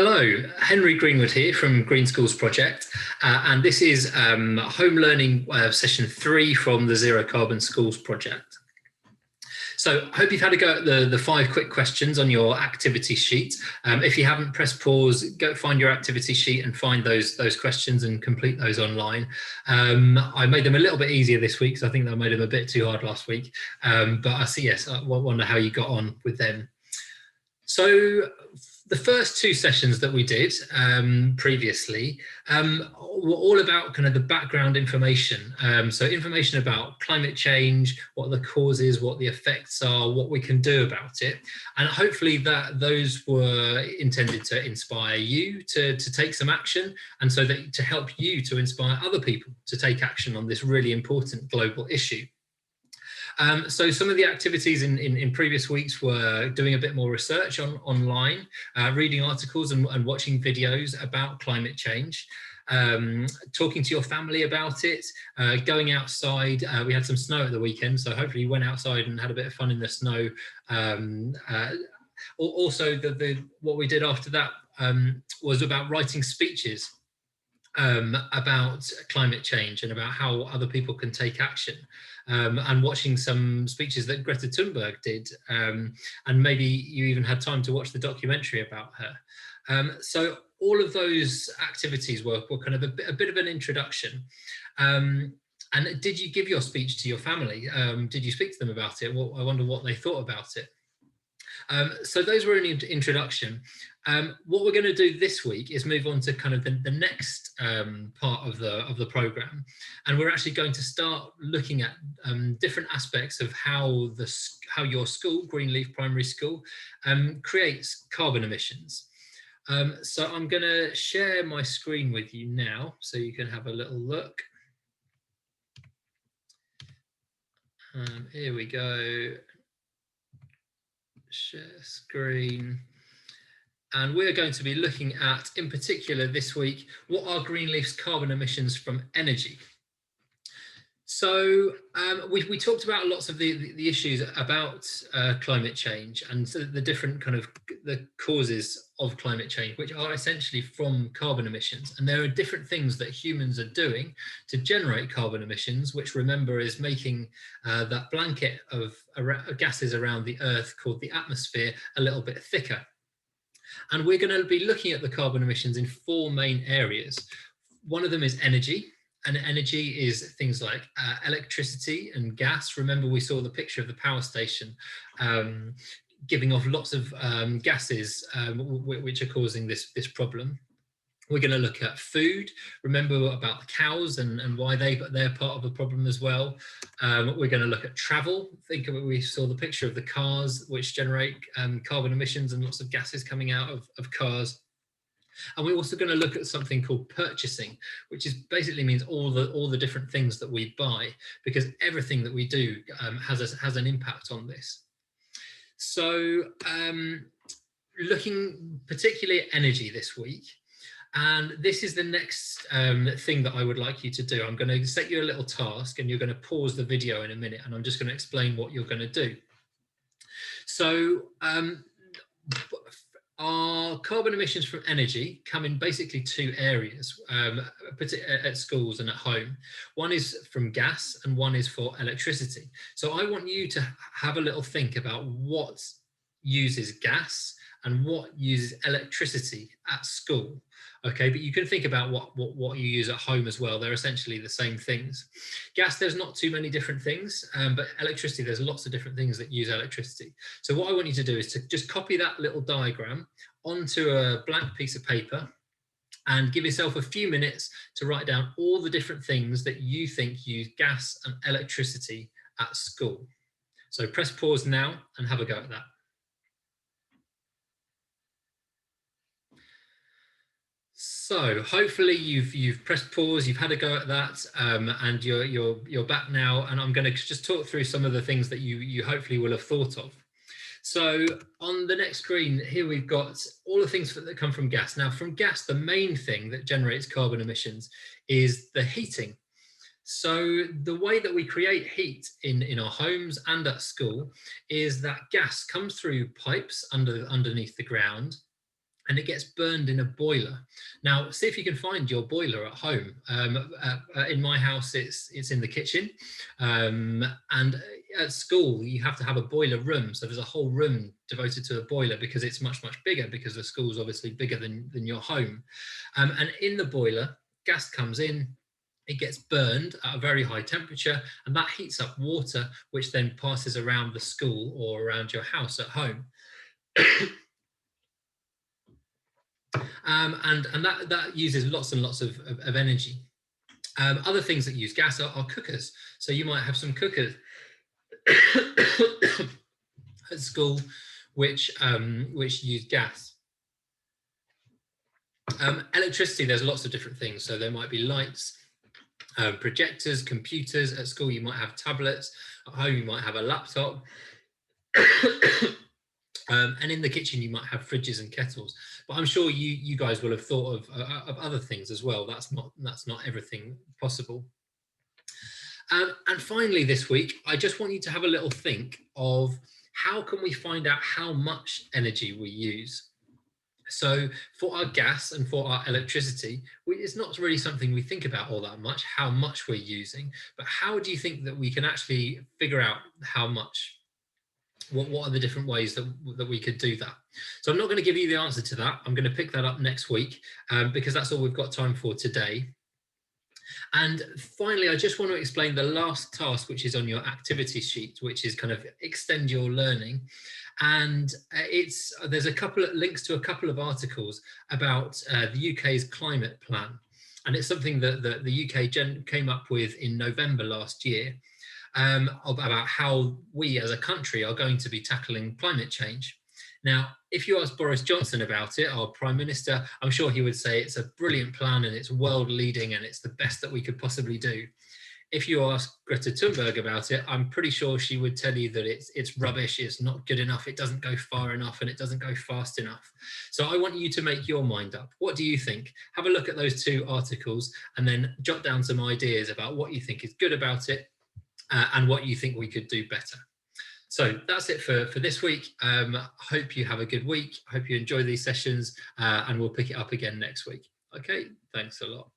Hello, Henry Greenwood here from Green Schools Project, and this is home learning session 3 from the Zero Carbon Schools Project. So I hope you've had a go at the 5 quick questions on your activity sheet. If you haven't, press pause, go find your activity sheet and find those questions and complete those online. I made them a little bit easier this week, so I think I made them a bit too hard last week. But I see, yes, I wonder how you got on with them. So the first 2 sessions that we did previously were all about kind of the background information. So information about climate change, what the causes, what the effects are, what we can do about it. And hopefully those were intended to inspire you to take some action, and so that to help you to inspire other people to take action on this really important global issue. So some of the activities in previous weeks were doing a bit more research online, reading articles and watching videos about climate change, talking to your family about it, going outside. We had some snow at the weekend, so hopefully you went outside and had a bit of fun in the snow. Also, what we did after that was about writing speeches about climate change and about how other people can take action, and watching some speeches that Greta Thunberg did, and maybe you even had time to watch the documentary about her. So all of those activities were kind of a bit of an introduction. And did you give your speech to your family? Did you speak to them about it? Well, I wonder what they thought about it. So those were an introduction. What we're going to do this week is move on to kind of the next part of the program, and we're actually going to start looking at different aspects of how your school, Greenleaf Primary School, creates carbon emissions. So I'm going to share my screen with you now, so you can have a little look. Here we go. Share screen. And we're going to be looking at, in particular this week, what are Greenleaf's carbon emissions from energy? So we talked about lots of the issues about climate change and the different kind of the causes of climate change, which are essentially from carbon emissions. And there are different things that humans are doing to generate carbon emissions, which, remember, is making that blanket of gases around the Earth called the atmosphere a little bit thicker. And we're going to be looking at the carbon emissions in 4 main areas. One of them is energy. And energy is things like electricity and gas. Remember, we saw the picture of the power station giving off lots of gases which are causing this problem. We're going to look at food. Remember about the cows and why they're part of the problem as well. We're going to look at travel. We saw the picture of the cars, which generate carbon emissions and lots of gases coming out of cars. And we're also going to look at something called purchasing, which is basically means all the different things that we buy, because everything that we do has an impact on this. So looking particularly at energy this week, and this is the next thing that I would like you to do. I'm going to set you a little task, and you're going to pause the video in a minute, and I'm just going to explain what you're going to do. So our carbon emissions from energy come in basically 2 areas at schools and at home. One is from gas and one is for electricity. So I want you to have a little think about what uses gas and what uses electricity at school. Okay, but you can think about what you use at home as well. They're essentially the same things. Gas, there's not too many different things, but electricity, there's lots of different things that use electricity. So what I want you to do is to just copy that little diagram onto a blank piece of paper and give yourself a few minutes to write down all the different things that you think use gas and electricity at school. So press pause now and have a go at that. So hopefully you've pressed pause, you've had a go at that, and you're back now. And I'm going to just talk through some of the things that you hopefully will have thought of. So on the next screen here, we've got all the things that come from gas. Now, from gas, the main thing that generates carbon emissions is the heating. So the way that we create heat in our homes and at school is that gas comes through pipes underneath the ground. and it gets burned in a boiler. Now, see if you can find your boiler at home. In my house, it's in the kitchen, and at school, you have to have a boiler room. So there's a whole room devoted to a boiler because it's much, much bigger, because the school's obviously bigger than your home. And in the boiler, gas comes in, it gets burned at a very high temperature, and that heats up water, which then passes around the school or around your house at home. And that uses lots and lots of energy. Other things that use gas are cookers. So you might have some cookers at school which use gas. Electricity, there's lots of different things. So there might be lights, projectors, computers. At school you might have tablets. At home you might have a laptop. And in the kitchen you might have fridges and kettles. But I'm sure you guys will have thought of other things as well. That's not everything possible. And finally this week, I just want you to have a little think of how can we find out how much energy we use. So for our gas and for our electricity, it's not really something we think about all that much, how much we're using, but how do you think that we can actually figure out how much? What are the different ways that we could do that? So I'm not going to give you the answer to that. I'm going to pick that up next week because that's all we've got time for today. And finally, I just want to explain the last task, which is on your activity sheet, which is kind of extend your learning. And there's a couple of links to a couple of articles about the UK's climate plan. And it's something that the UK came up with in November last year. About how we as a country are going to be tackling climate change. Now, if you ask Boris Johnson about it, our Prime Minister, I'm sure he would say it's a brilliant plan and it's world leading and it's the best that we could possibly do. If you ask Greta Thunberg about it, I'm pretty sure she would tell you that it's rubbish, it's not good enough, it doesn't go far enough, and it doesn't go fast enough. So I want you to make your mind up. What do you think? Have a look at those two articles and then jot down some ideas about what you think is good about it and what you think we could do better. So that's it for this week. Hope you have a good week. Hope you enjoy these sessions and we'll pick it up again next week. Okay, thanks a lot.